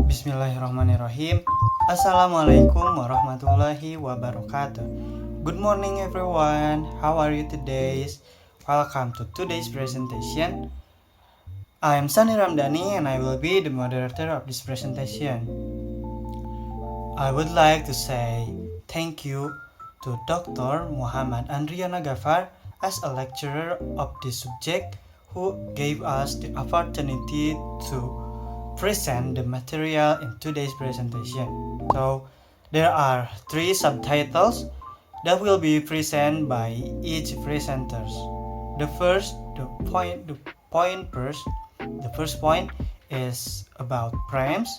Bismillahirrahmanirrahim. Assalamualaikum warahmatullahi wabarakatuh. Good morning everyone. How are you today? Welcome to today's presentation. I am Sani Ramdhani and I will be the moderator of this presentation. I would like to say thank you to Dr. Muhammad Andriana Gafar as a lecturer of this subject who gave us the opportunity to present the material in today's presentation. So there are 3 subtitles that will be presented by each presenters. The first point is about primes.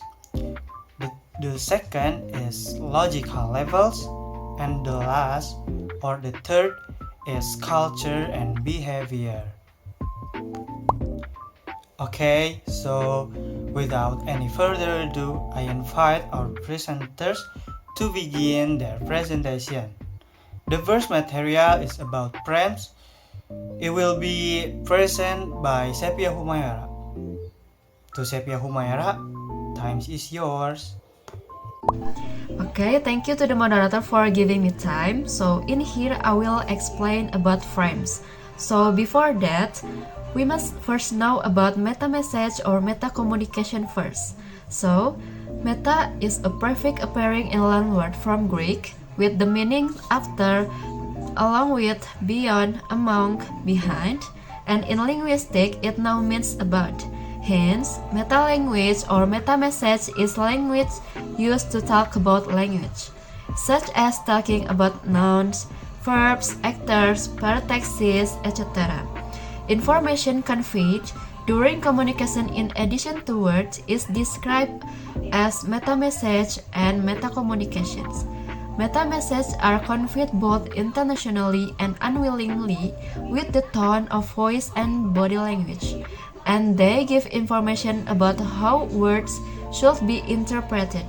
The second is logical levels, and the last or the third is culture and behavior. Okay, so without any further ado, I invite our presenters to begin their presentation. The first material is about primes. It will be presented by Sepia Humayara. To Sepia Humayara, time is yours. Okay, thank you to the moderator for giving me time. So in here I will explain about frames. So before that, we must first know about meta message or meta communication first. So meta is a prefix appearing in long word from Greek with the meaning after, along with, beyond, among, behind, and in linguistics it now means about. Hence, meta-language or meta-message is language used to talk about language, such as talking about nouns, verbs, actors, paratexts, etc. Information conveyed during communication in addition to words is described as meta-message and meta-communications. Meta-messages are conveyed both intentionally and unwillingly with the tone of voice and body language, and they give information about how words should be interpreted.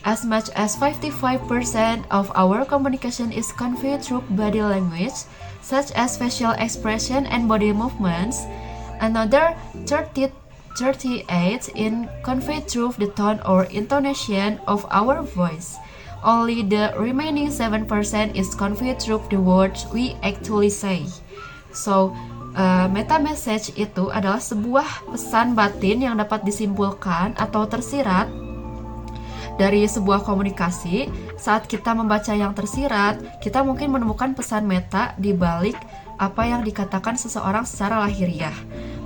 As much as 55% of our communication is conveyed through body language, such as facial expression and body movements. Another 38% in conveyed through the tone or intonation of our voice. Only the remaining 7% is conveyed through the words we actually say. So, meta message itu adalah sebuah pesan batin yang dapat disimpulkan atau tersirat dari sebuah komunikasi. Saat kita membaca yang tersirat, kita mungkin menemukan pesan meta di balik apa yang dikatakan seseorang secara lahiriah.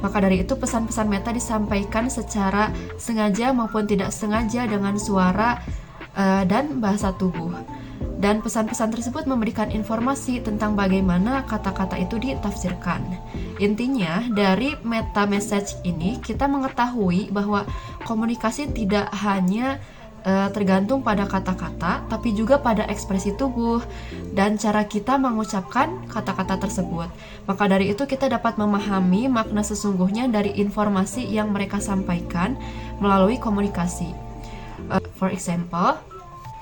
Maka dari itu pesan-pesan meta disampaikan secara sengaja maupun tidak sengaja dengan suara dan bahasa tubuh. Dan pesan-pesan tersebut memberikan informasi tentang bagaimana kata-kata itu ditafsirkan. Intinya, dari meta message ini kita mengetahui bahwa komunikasi tidak hanya tergantung pada kata-kata, tapi juga pada ekspresi tubuh dan cara kita mengucapkan kata-kata tersebut. Maka dari itu kita dapat memahami makna sesungguhnya dari informasi yang mereka sampaikan melalui komunikasi. For example,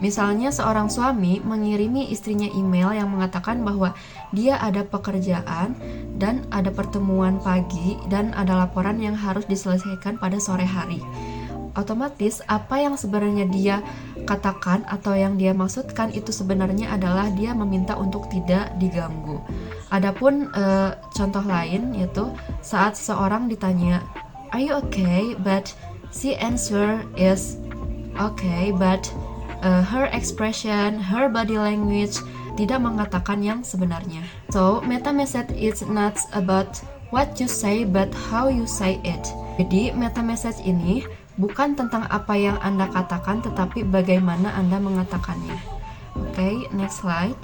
misalnya seorang suami mengirimi istrinya email yang mengatakan bahwa dia ada pekerjaan dan ada pertemuan pagi dan ada laporan yang harus diselesaikan pada sore hari. Otomatis apa yang sebenarnya dia katakan atau yang dia maksudkan itu sebenarnya adalah dia meminta untuk tidak diganggu. Adapun contoh lain yaitu saat seseorang ditanya, "Are you okay?" but she answer is okay, but her expression, her body language tidak mengatakan yang sebenarnya. So, meta message is not about what you say but how you say it. Jadi, meta message ini bukan tentang apa yang Anda katakan, tetapi bagaimana Anda mengatakannya. Okay, next slide.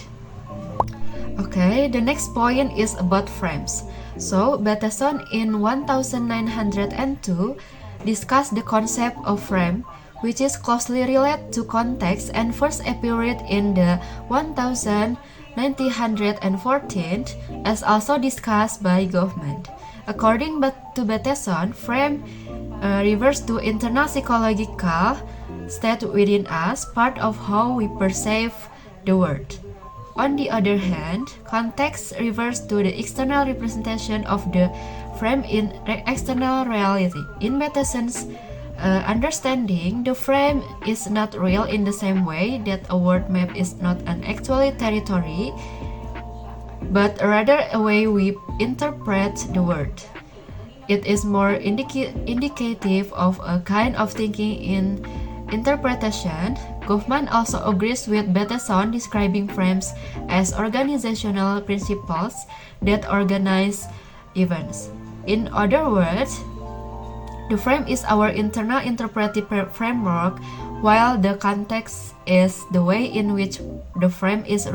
Okay, the next point is about frames. So, Bateson in 1902 discussed the concept of frame, which is closely related to context and first appeared in the 1914 as also discussed by Goffman. According to Bateson, frame refers to internal psychological state within us, part of how we perceive the world. On the other hand, context refers to the external representation of the frame in external reality. In Bateson's understanding the frame is not real in the same way that a word map is not an actual territory, but rather a way we interpret the word. It is more indicative of a kind of thinking in interpretation. Goffman also agrees with Bateson describing frames as organizational principles that organize events. In other words, the frame is our internal interpretive framework, while the context is the way in which the frame is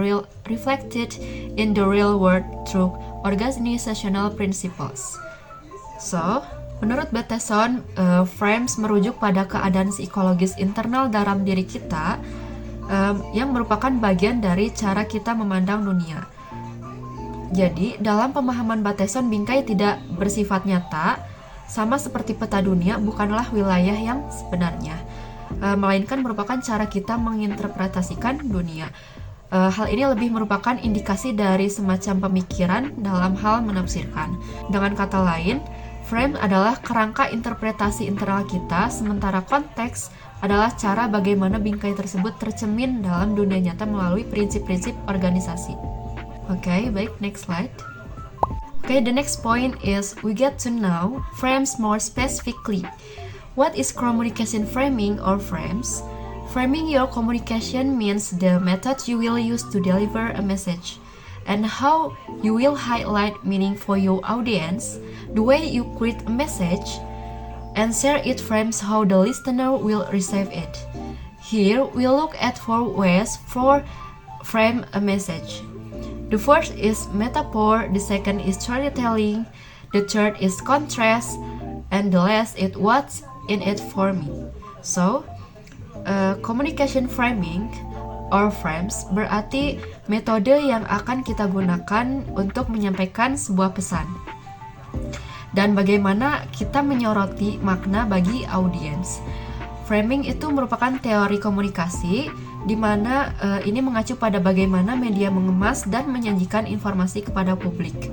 reflected in the real world through organizational principles. So, menurut Bateson, frames merujuk pada keadaan psikologis internal dalam diri kita yang merupakan bagian dari cara kita memandang dunia. Jadi, dalam pemahaman Bateson, bingkai tidak bersifat nyata, sama seperti peta dunia bukanlah wilayah yang sebenarnya, melainkan merupakan cara kita menginterpretasikan dunia. Hal ini lebih merupakan indikasi dari semacam pemikiran dalam hal menafsirkan. Dengan kata lain, frame adalah kerangka interpretasi internal kita, sementara konteks adalah cara bagaimana bingkai tersebut tercermin dalam dunia nyata melalui prinsip-prinsip organisasi. Oke, baik, next slide. Okay, the next point is we get to know frames more specifically. What is communication framing or frames? Framing your communication means the method you will use to deliver a message and how you will highlight meaning for your audience. The way you create a message and share it frames how the listener will receive it. Here we look at 4 ways for frame a message. The first is metaphor, the second is storytelling, the third is contrast, and the last is what's in it for me. So, communication framing or frames berarti metode yang akan kita gunakan untuk menyampaikan sebuah pesan dan bagaimana kita menyoroti makna bagi audiens. Framing itu merupakan teori komunikasi di mana ini mengacu pada bagaimana media mengemas dan menyajikan informasi kepada publik.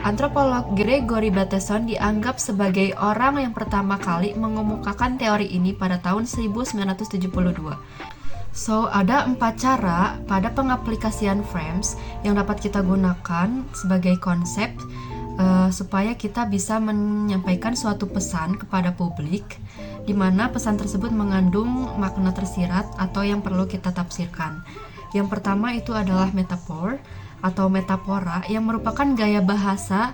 Antropolog Gregory Bateson dianggap sebagai orang yang pertama kali mengemukakan teori ini pada tahun 1972. So, ada 4 cara pada pengaplikasian frames yang dapat kita gunakan sebagai konsep supaya kita bisa menyampaikan suatu pesan kepada publik di mana pesan tersebut mengandung makna tersirat atau yang perlu kita tafsirkan. Yang pertama itu adalah metafor atau metafora yang merupakan gaya bahasa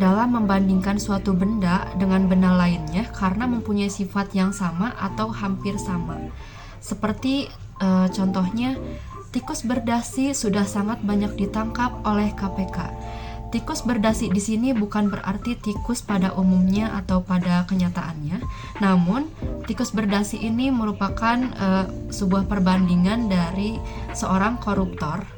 dalam membandingkan suatu benda dengan benda lainnya karena mempunyai sifat yang sama atau hampir sama. Seperti contohnya, tikus berdasi sudah sangat banyak ditangkap oleh KPK. Tikus berdasi di sini bukan berarti tikus pada umumnya atau pada kenyataannya, namun tikus berdasi ini merupakan sebuah perbandingan dari seorang koruptor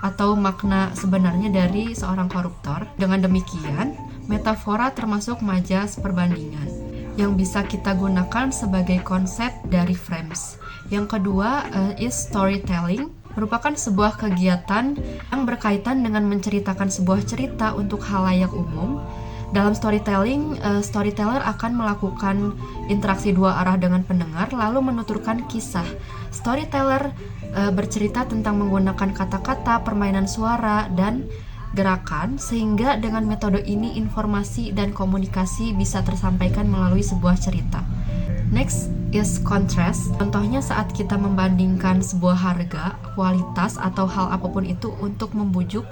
atau makna sebenarnya dari seorang koruptor. Dengan demikian, metafora termasuk majas perbandingan yang bisa kita gunakan sebagai konsep dari frames. Yang kedua is storytelling, merupakan sebuah kegiatan yang berkaitan dengan menceritakan sebuah cerita untuk khalayak umum. Dalam storytelling, storyteller akan melakukan interaksi 2 arah dengan pendengar lalu menuturkan kisah. Storyteller bercerita tentang menggunakan kata-kata, permainan suara, dan gerakan sehingga dengan metode ini informasi dan komunikasi bisa tersampaikan melalui sebuah cerita. Next is contrast. Contohnya saat kita membandingkan sebuah harga, kualitas, atau hal apapun itu untuk membujuk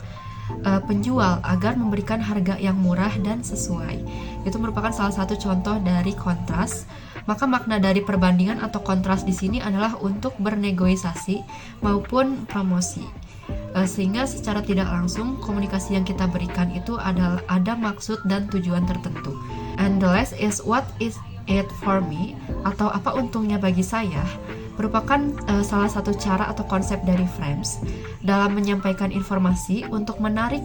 penjual agar memberikan harga yang murah dan sesuai. Itu merupakan salah satu contoh dari kontras. Maka makna dari perbandingan atau kontras di sini adalah untuk bernegosiasi maupun promosi. Sehingga secara tidak langsung komunikasi yang kita berikan itu ada maksud dan tujuan tertentu. And the last is what is it for me atau apa untungnya bagi saya merupakan salah satu cara atau konsep dari frames dalam menyampaikan informasi untuk menarik,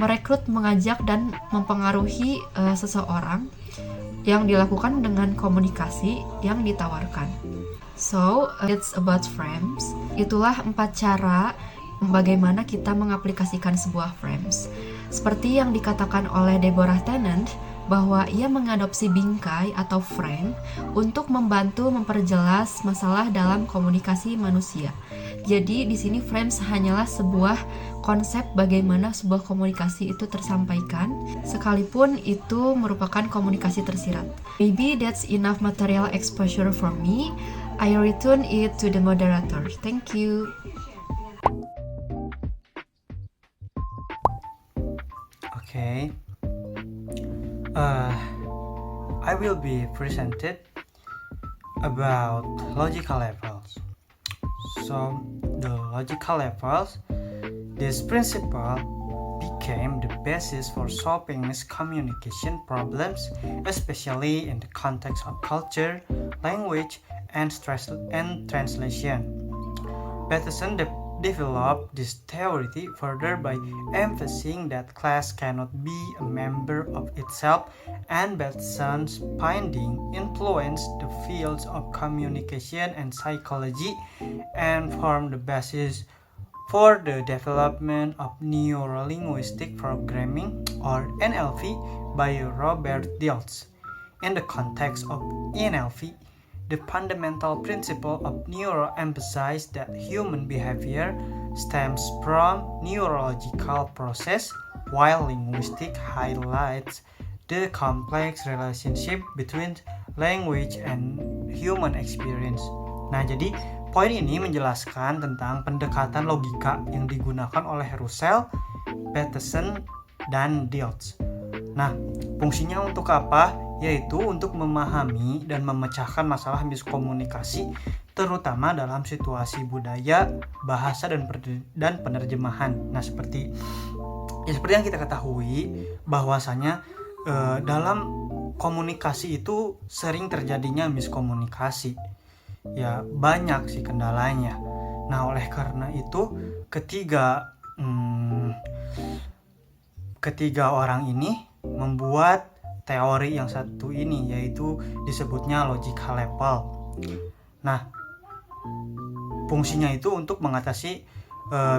merekrut, mengajak, dan mempengaruhi seseorang yang dilakukan dengan komunikasi yang ditawarkan. So, it's about frames. Itulah 4 cara bagaimana kita mengaplikasikan sebuah frames. Seperti yang dikatakan oleh Deborah Tennant, bahwa ia mengadopsi bingkai atau frame untuk membantu memperjelas masalah dalam komunikasi manusia. Jadi di sini frames hanyalah sebuah konsep bagaimana sebuah komunikasi itu tersampaikan, sekalipun itu merupakan komunikasi tersirat. Maybe that's enough material exposure for me. I return it to the moderator. Thank you. Okay. I will be presented about logical levels. So the logical levels, this principle became the basis for solving miscommunication problems, especially in the context of culture, language, and translation. Peterson developed this theory further by emphasizing that class cannot be a member of itself, and Peterson's finding influenced the fields of communication and psychology and formed the basis for the development of Neuro-Linguistic Programming, or NLP, by Robert Dilts. In the context of NLP, the fundamental principle of neuro emphasizes that human behavior stems from neurological process, while linguistic highlights the complex relationship between language and human experience. Nah, jadi poin ini menjelaskan tentang pendekatan logika yang digunakan oleh Russell, Peterson, dan Dilts. Nah, fungsinya untuk apa? Yaitu untuk memahami dan memecahkan masalah miskomunikasi, terutama dalam situasi budaya, bahasa, dan penerjemahan. Nah, seperti yang kita ketahui, bahwasanya dalam komunikasi itu sering terjadinya miskomunikasi. Ya, banyak sih kendalanya. Nah, oleh karena itu ketiga orang ini membuat teori yang satu ini, yaitu disebutnya logical level. Nah, fungsinya itu untuk mengatasi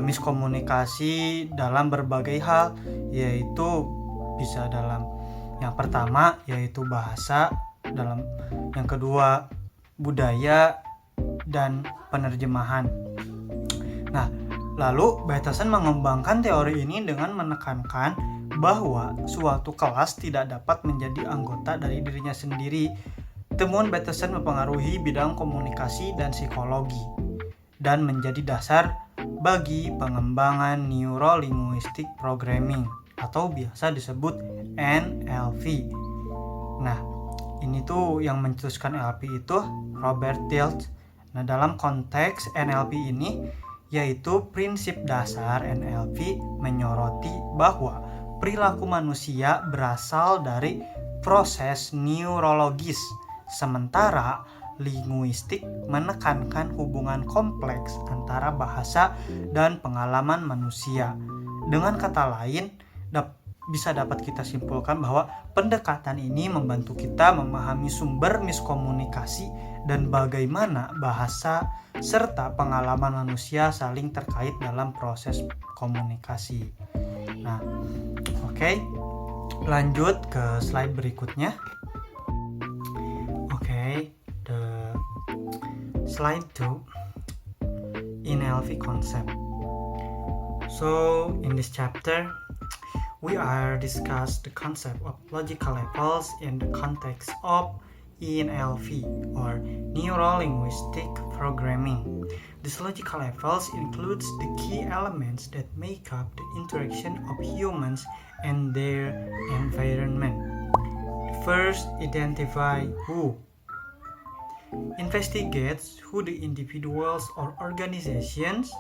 miskomunikasi dalam berbagai hal, yaitu bisa dalam yang pertama yaitu bahasa, dalam yang kedua budaya, dan penerjemahan. Nah, lalu Peterson mengembangkan teori ini dengan menekankan bahwa suatu kelas tidak dapat menjadi anggota dari dirinya sendiri. Temuan Peterson mempengaruhi bidang komunikasi dan psikologi dan menjadi dasar bagi pengembangan Neuro-Linguistic Programming atau biasa disebut NLP. Nah, ini tuh yang mencetuskan NLP itu Robert Dilts. Nah, dalam konteks NLP ini, yaitu prinsip dasar NLP menyoroti bahwa perilaku manusia berasal dari proses neurologis, sementara linguistik menekankan hubungan kompleks antara bahasa dan pengalaman manusia. Dengan kata lain, bisa dapat kita simpulkan bahwa pendekatan ini membantu kita memahami sumber miskomunikasi dan bagaimana bahasa serta pengalaman manusia saling terkait dalam proses komunikasi. Nah, oke, lanjut ke slide berikutnya. Oke, the slide 2, NLP concept. So, in this chapter, we are discuss the concept of logical levels in the context of NLP, or Neuro-Linguistic Programming. These logical levels includes the key elements that make up the interaction of humans and their environment. First, identify who. Investigates who the individuals or organizations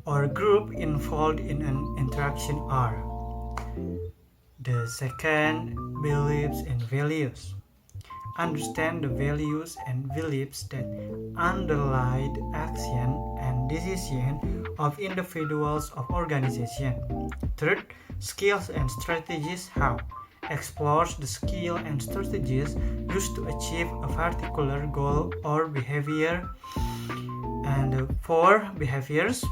or group involved in an interaction are. The second, beliefs and values. Understand the values and beliefs that underlie the action and decision of individuals or organizations. Third, skills and strategies. How. Explores the skill and strategies used to achieve a particular goal or behavior. And four, behaviors.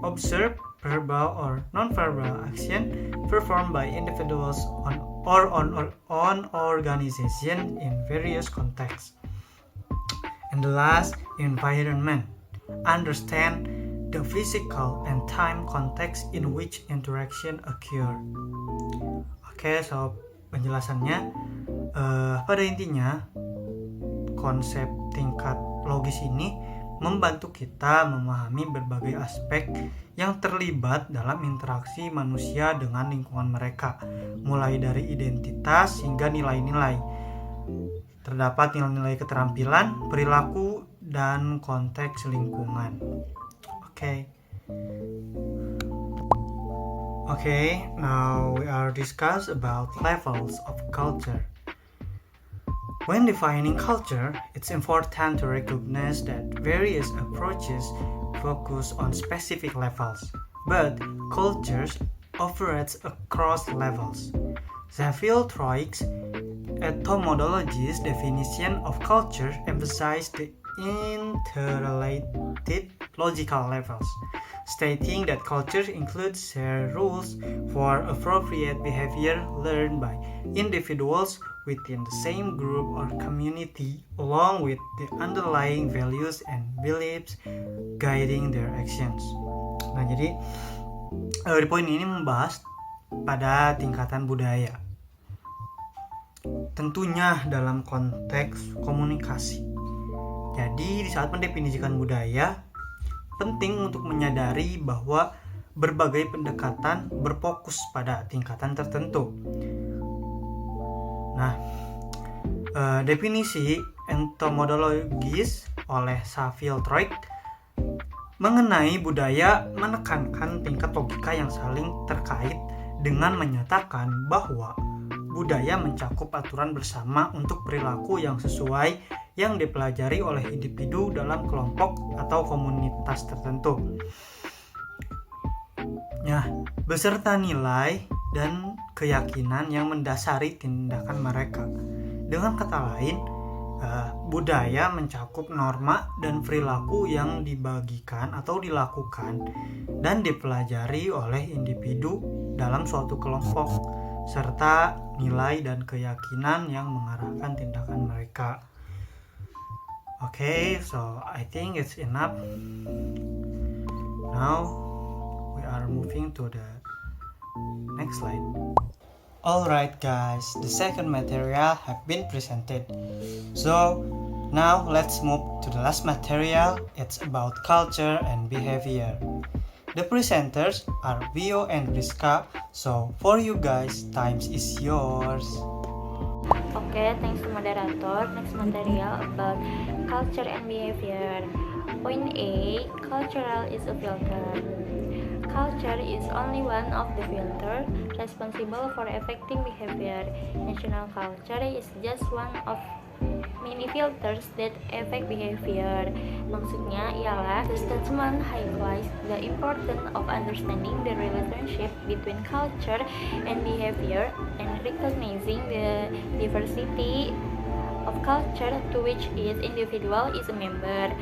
Observe verbal or non-verbal action performed by individuals or on organization in various contexts. And the last, environment. Understand the physical and time context in which interaction occur. Oke, so penjelasannya pada intinya konsep tingkat logis ini membantu kita memahami berbagai aspek yang terlibat dalam interaksi manusia dengan lingkungan mereka, mulai dari identitas hingga nilai-nilai. Terdapat nilai-nilai keterampilan, perilaku, dan konteks lingkungan. Okay, now we are discuss about levels of culture. When defining culture, it's important to recognize that various approaches focus on specific levels, but cultures operates across levels. Saville-Troic's etymology's definition of culture emphasizes the interrelated logical levels, stating that culture includes shared rules for appropriate behavior learned by individuals within the same group or community, along with the underlying values and beliefs guiding their actions. Nah, jadi di poin ini membahas pada tingkatan budaya. Tentunya dalam konteks komunikasi. Jadi di saat mendefinisikan budaya, penting untuk menyadari bahwa berbagai pendekatan berfokus pada tingkatan tertentu. Nah, definisi entomologis oleh Saville-Troic mengenai budaya menekankan tingkat logika yang saling terkait dengan menyatakan bahwa budaya mencakup aturan bersama untuk perilaku yang sesuai yang dipelajari oleh individu dalam kelompok atau komunitas tertentu. Nah, beserta nilai dan keyakinan yang mendasari tindakan mereka. Dengan kata lain, budaya mencakup norma dan perilaku yang dibagikan atau dilakukan dan dipelajari oleh individu dalam suatu kelompok, serta nilai dan keyakinan yang mengarahkan tindakan mereka. Okay, so I think it's enough. Now we are moving to the next slide. Alright guys, the second material have been presented. So now let's move to the last material. It's about culture and behavior. The presenters are Vio and Rizka. So for you guys, time is yours. Okay, thanks to moderator. Next material about culture and behavior. Point A, cultural is a filter. Culture is only one of the filters responsible for affecting behavior. National culture is just one of many filters that affect behavior. Maksudnya ialah the statement highlights the importance of understanding the relationship between culture and behavior and recognizing the diversity of culture to which each individual is a member.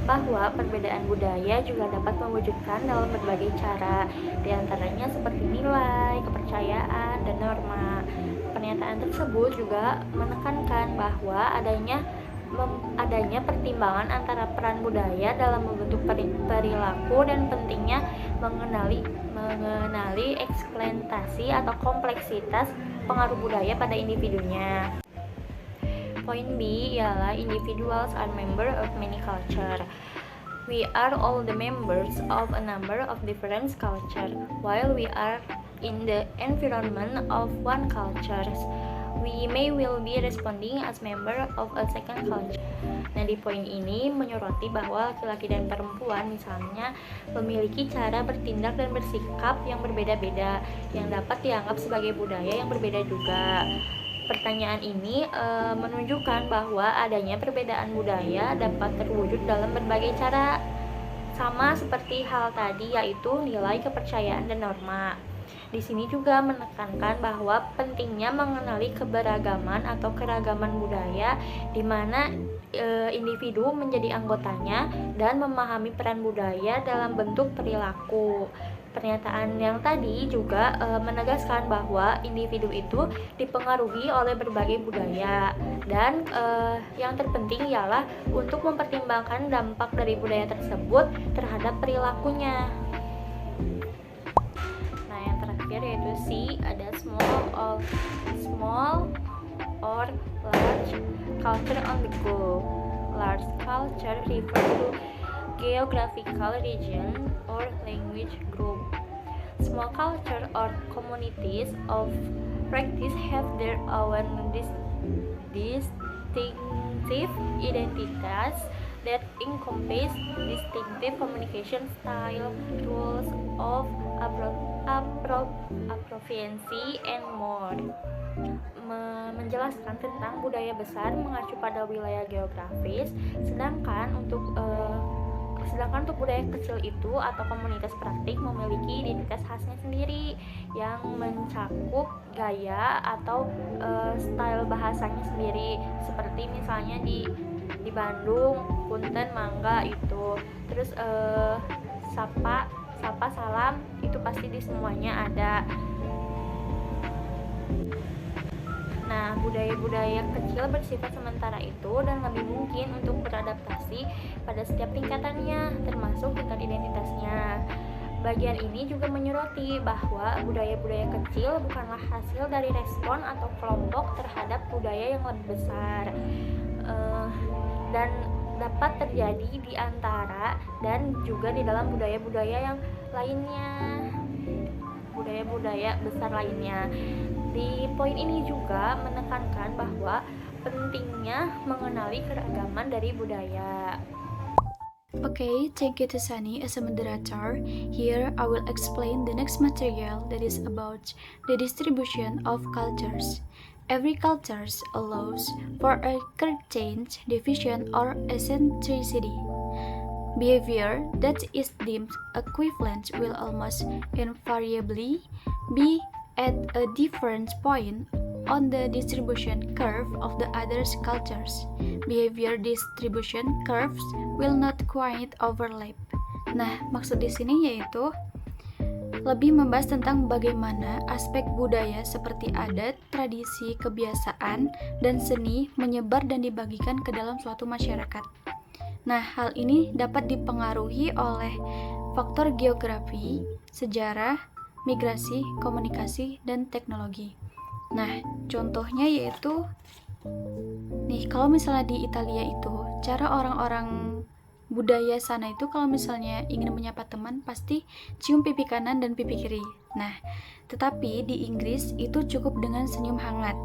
Bahwa perbedaan budaya juga dapat mewujudkan dalam berbagai cara, diantaranya seperti nilai, kepercayaan, dan norma. Pernyataan tersebut juga menekankan bahwa adanya pertimbangan antara peran budaya dalam membentuk perilaku dan pentingnya mengenali eksploitasi atau kompleksitas pengaruh budaya pada individunya. Point B ialah individuals are member of many culture. We are all the members of a number of different culture. While we are in the environment of one culture, we may will be responding as member of a second culture. Nah, di poin ini menyoroti bahwa laki-laki dan perempuan misalnya memiliki cara bertindak dan bersikap yang berbeda-beda, yang dapat dianggap sebagai budaya yang berbeda juga. Pertanyaan ini menunjukkan bahwa adanya perbedaan budaya dapat terwujud dalam berbagai cara, sama seperti hal tadi, yaitu nilai, kepercayaan, dan norma. Di sini juga menekankan bahwa pentingnya mengenali keberagaman atau keragaman budaya, di mana individu menjadi anggotanya dan memahami peran budaya dalam bentuk perilaku. Pernyataan yang tadi juga menegaskan bahwa individu itu dipengaruhi oleh berbagai budaya dan yang terpenting ialah untuk mempertimbangkan dampak dari budaya tersebut terhadap perilakunya. Nah, yang terakhir yaitu C, ada small or large culture on the go. Large culture refer to geographical region or language group. Small culture or communities of practice have their own distinctive identities that encompass distinctive communication style, rules of appropriacy, and more. Menjelaskan tentang budaya besar mengacu pada wilayah geografis, sedangkan untuk budaya kecil itu atau komunitas praktik memiliki identitas khasnya sendiri yang mencakup gaya atau style bahasanya sendiri, seperti misalnya di Bandung, Punten, Mangga itu. Terus sapa, salam itu pasti di semuanya ada. Nah, budaya-budaya kecil bersifat sementara itu dan lebih mungkin untuk beradaptasi pada setiap tingkatannya, termasuk tingkat identitasnya. Bagian ini juga menyoroti bahwa budaya-budaya kecil bukanlah hasil dari respon atau kelompok terhadap budaya yang lebih besar, dan dapat terjadi di antara dan juga di dalam budaya-budaya yang lainnya, budaya-budaya besar lainnya. Di poin ini juga menekankan bahwa pentingnya mengenali keragaman dari budaya. Okay, thank you to Sunny as a moderator. Here I will explain the next material that is about the distribution of cultures. Every culture allows for a certain division or eccentricity. Behavior that is deemed equivalent will almost invariably be at a different point on the distribution curve of the other cultures. Behavior distribution curves will not quite overlap. Nah, maksud di sini yaitu lebih membahas tentang bagaimana aspek budaya seperti adat, tradisi, kebiasaan, dan seni menyebar dan dibagikan ke dalam suatu masyarakat. Nah, hal ini dapat dipengaruhi oleh faktor geografi, sejarah, migrasi, komunikasi, dan teknologi. Nah, contohnya yaitu nih, kalau misalnya di Italia itu, cara orang-orang budaya sana itu kalau misalnya ingin menyapa teman pasti cium pipi kanan dan pipi kiri. Nah, tetapi di Inggris itu cukup dengan senyum hangat.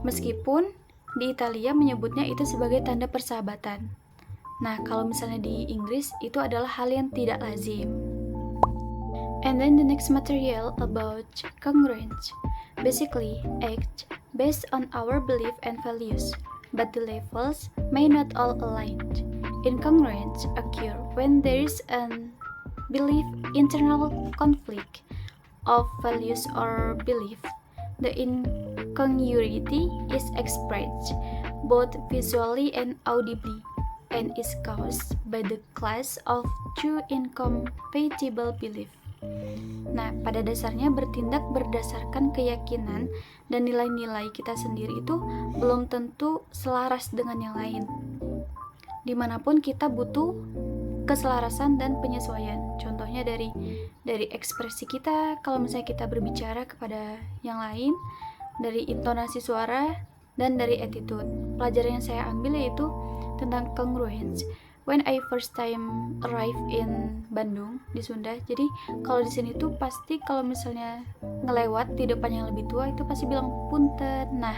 Meskipun di Italia menyebutnya itu sebagai tanda persahabatan. Nah, kalau misalnya di Inggris itu adalah hal yang tidak lazim. And then the next material about congruence. Basically, act based on our belief and values, but the levels may not all align. Incongruence occur when there is an belief internal conflict of values or belief. The incongruity is expressed both visually and audibly, and is caused by the clash of two incompatible beliefs. Nah, pada dasarnya bertindak berdasarkan keyakinan dan nilai-nilai kita sendiri itu belum tentu selaras dengan yang lain. Dimanapun kita butuh keselarasan dan penyesuaian. Contohnya dari ekspresi kita, kalau misalnya kita berbicara kepada yang lain, dari intonasi suara, dan dari attitude. Pelajaran yang saya ambil yaitu tentang congruence. When I first time arrive in Bandung di Sunda, jadi kalau di sini tuh pasti kalau misalnya ngelewat di depan yang lebih tua itu pasti bilang punten. Nah,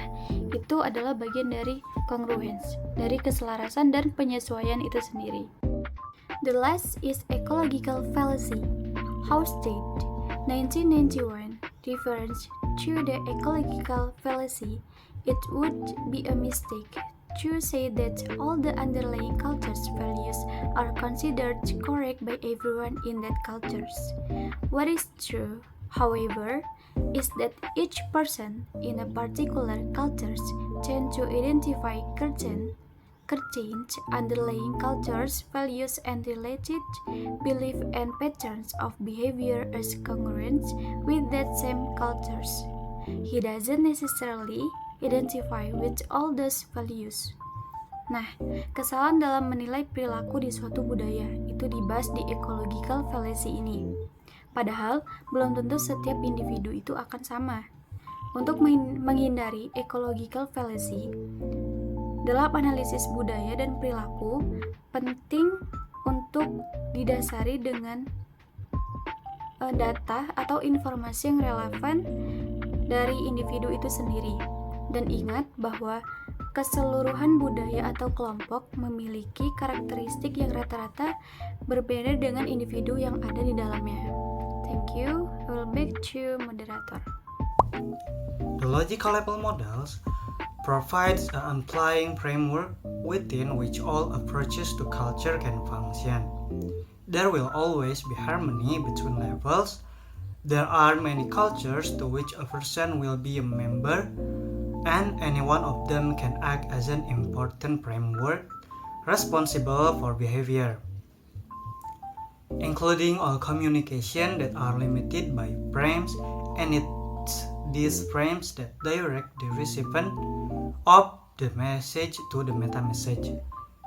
itu adalah bagian dari congruence, dari keselarasan dan penyesuaian itu sendiri. The last is ecological fallacy. House State 1991 refers to the ecological fallacy. It would be a mistake to say that all the underlying culture's values are considered correct by everyone in that cultures. What is true, however, is that each person in a particular culture tend to identify certain occur change, underlying cultures, values, and related belief and patterns of behavior as congruent with that same cultures. He doesn't necessarily identify with all those values. Nah, kesalahan dalam menilai perilaku di suatu budaya itu dibahas di ecological fallacy ini. Padahal, belum tentu setiap individu itu akan sama. Untuk menghindari ecological fallacy, dalam analisis budaya dan perilaku penting untuk didasari dengan data atau informasi yang relevan dari individu itu sendiri. Dan ingat bahwa keseluruhan budaya atau kelompok memiliki karakteristik yang rata-rata berbeda dengan individu yang ada di dalamnya. Thank you. I will back to moderator. The logical level models provides an implying framework within which all approaches to culture can function. There will always be harmony between levels. There are many cultures to which a person will be a member, and any one of them can act as an important framework responsible for behavior, including all communication that are limited by frames, and it's these frames that direct the recipient of the message to the meta-message.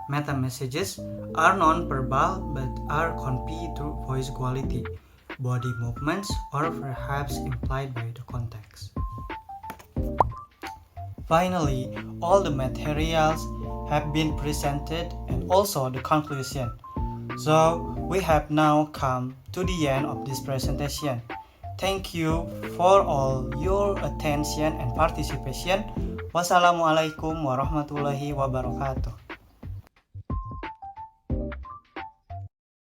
Meta-messages are non-verbal but are conveyed through voice quality, body movements, or perhaps implied by the context. Finally, all the materials have been presented and also the conclusion. So, we have now come to the end of this presentation. Thank you for all your attention and participation. Wassalamualaikum warahmatullahi wabarakatuh.